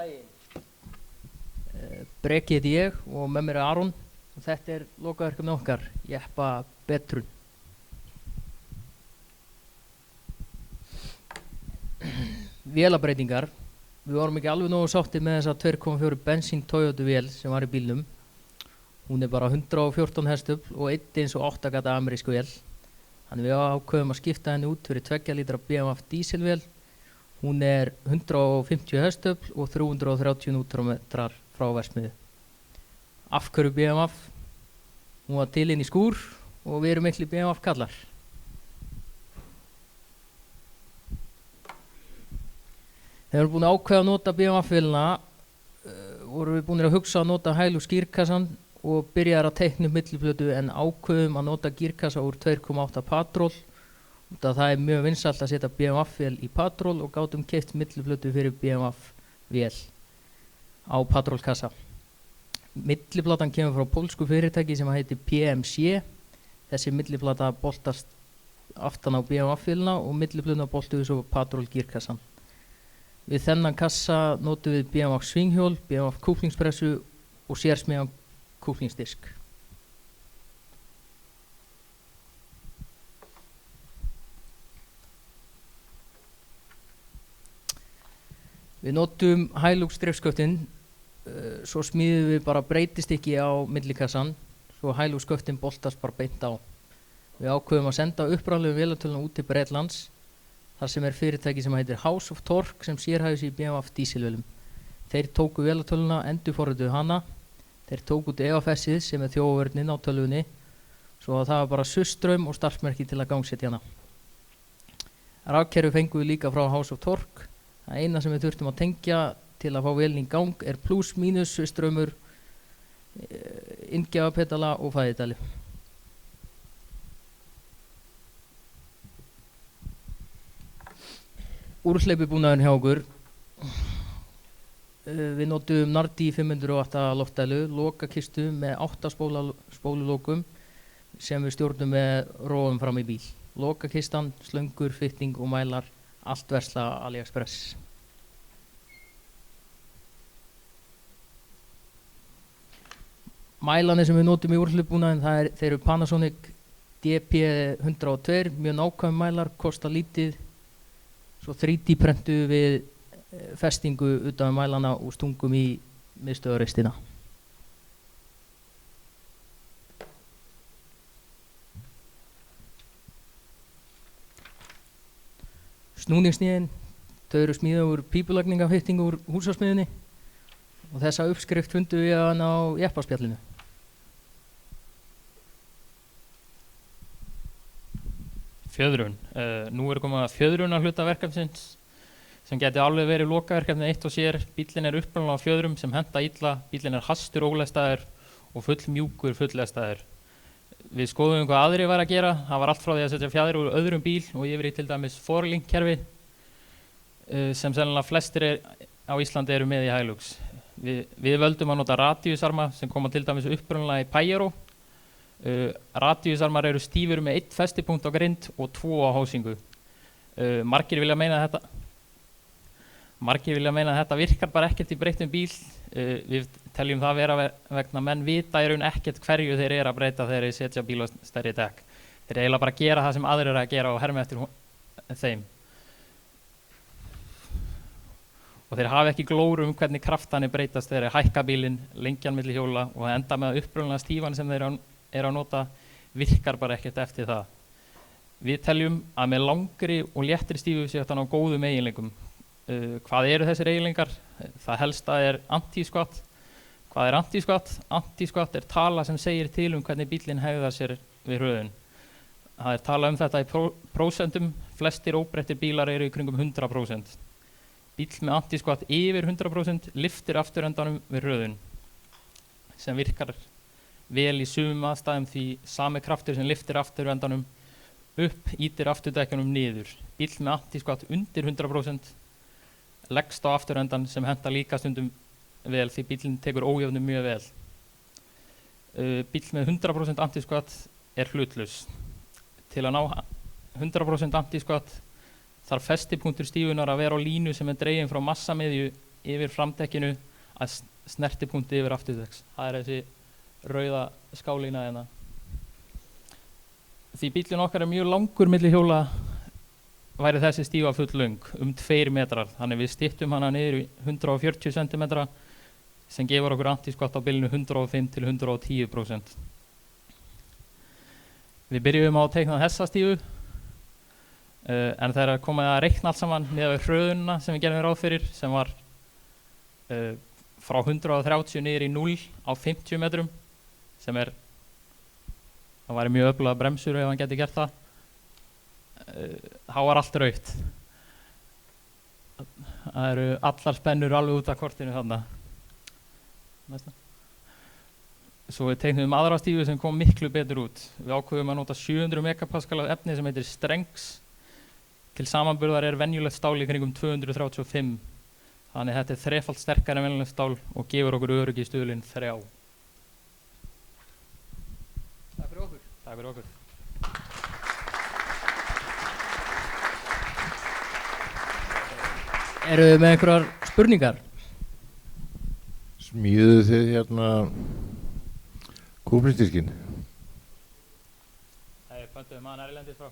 daginn. Breki heiti ég og með mér Aron og þetta lokaverkefni okkar, Jeppa Betrun. Vélabreitingar. Við vorum ekki alveg nógu sáttið með þessa 2.4 bensín Toyota vél sem var í bílnum. Hún bara 114 hestafl og 1.8 gata amerísku vél. Þannig við ákveðum að skipta henni út fyrir 2 lítra BMF dísilvél. Hún 150 hestafl og 330 Nm frá verksmiðju. Af hverju BMF? Hún var til inn í skúr og við erum miklu BMF kallar. Þegar við erum búin að ákveða að nota BMF-vélina, vorum við búin að hugsa að nota Hilux gírkassan og byrjaði að teikna upp milliplötu en ákveðum að nota gírkassa úr 2.8 Patrol. Það mjög vinsælt að setja BMF-vél í Patrol og gátum keypt milliplötu fyrir BMF-vél á Patrol-kassa. Milliplatan kemur frá pólsku fyrirtæki sem heitir PMC. Þessi milliplata boltast aftan á BMF-vélina og milliplötuna boltuðu svo Patrol gírkassan. Við þennan kassa notum við BMF svinghjól, BMF kúplingspressu og sérsmíðan kúplingsdisk. Við notum Hilux drifsköftin, svo smíðum við bara breytistykki á millikassan, svo Hilux sköftin boltast bara beint á. Við ákveðum að senda upprænlegu vélartöluna út til Bretlands, þar sem fyrirtæki sem heitir House of Torque sem sérhæfir sig í BMF dísilvélum. Þeir tóku vélartöluna, endurforrituðu hana, þeir tóku út EFS-ið sem þjófavörnin á tölvunni, svo að það var bara susstraum og starfsmerki til að gangsetja hana. Rafkerfi fengum við líka frá House of Torque. Það eina sem við þurftum að tengja til að fá vélinn í gang plus mínus susstraumur, inngjafapedala og fæðidæli. Úrhleypibúnaðurinn hjá okkur. Við notum Nardi 508 loftdælu, lokakistu með 8 spólulokum sem við stjórnum með rófum fram í bíl. Lokakistan, slöngur, fitting og mælar, allt versla AliExpress. Mælanir sem við notum í úrhleypibúnaðinn, þeir eru Panasonic DP102, mjög nákvæm mælar, kosta lítið. Svo 3D prentu við festingu utan mælana og stungum í miðstöðaristina. Snúningssniðin, þau eru smíðað úr pípulagningafittingu úr húsasmiðjunni og þessa uppskrift fundum við hann á Jeppaspjallinu. Fjöðrun. Nú komið að fjöðrun að hluta verkefnisins sem geti alveg verið lokaverkefni eitt og sér. Bíllinn upprunalega á fjöðrum sem henta illa, bíllinn hastur ólestaður og fullmjúkur fullestaður. Við skoðum hvað aðrir var að gera. Það var allt frá því að setja fjaðrir úr öðrum bíl og yfir í til dæmis forlink-kerfi sem sennilega flestir á Íslandi eru með í Hilux. Við völdum að nota radíusarma sem koma til dæmis upprunalega í Pajero. Radíusarmar eru stífur með 1 festipunkt á grind og 2 á hásingu. Margir vilja meina að þetta virkar bara ekkert í breyttum bíl. Við teljum það vera vegna menn vita í raun ekkert hverju þeir eru að breyta þegar þeir setja bíl á stærri dekk. Þeir eiginlega bara gera það sem aðrir eru að gera og herma eftir þeim. Og þeir hafa ekki glóru hvernig kraftanir breytast þegar þeir hækka bílinn, lengjan milli hjóla og enda með að upprunalega stífan sem þeir eru að nota virkar bara ekkert eftir það. Við teljum að með langri og léttri stífu sé þetta á góðum eiginleikum. Hvað eru þessir eiginleikar? Það helsta anti-squat. Hvað anti-squat? Anti-squat tala sem segir til hvernig bíllinn hegðar sér við hröðun. Það talað þetta í prósentum. Flestir óbreyttir bílar eru í kringum 100%. Bíll með anti-squat yfir 100% lyftir afturendanum við hröðun sem virkar vel í sumum aðstæðum því sami kraftur sem lyftir afturendanum upp ýtir afturdekkjunum niður. Bíll með anti-squat undir 100% leggst á afturendan sem henta líka stundum vel því bíllinn tekur ójöfnum mjög vel. Bíll með 100% anti-squat hlutlaus. Til að ná 100% anti-squat þarf festipunktur stífunar að vera á línu sem dregin frá massamiðju yfir framdekkinu að snertipunkti yfir afturdekks. Það er þessi rauða skálína hérna. Því bíllinn okkar er mjög langur milli hjóla væri þessi stífa full löng, 2 metrar. Þannig við styttum hana niður í 140 cm sem gefur okkur antiskott á bilinu 105 til 110%. Við byrjum á að teikna þessa stífu, en þegar komið að reikna allt saman með hröðunina sem við gerðum ráð fyrir, sem var frá 130 niður í 0 á 50 metrum, sem það væri mjög öfluga bremsur ef hann geti gert það, þá var allt rautt. Það eru allar spennur alveg út af kortinu þarna. Næsta. Svo við teiknum aðra stífu sem kom miklu betur út. Við ákveðum að nota 700 megapascal af efni sem heitir Strengs. Til samanburðar er venjulegt stál í kringum 235. Þannig þetta er 3-falt sterkari en venjulegt stál og gefur okkur öryggi í stuðlinn 3. Takk fyrir okkur. Takk fyrir okkur. Eru þið með einhverjar spurningar? Smíðuðu þið hérna kúpnistyrkin? Það er pöntuðum hann erlendis frá.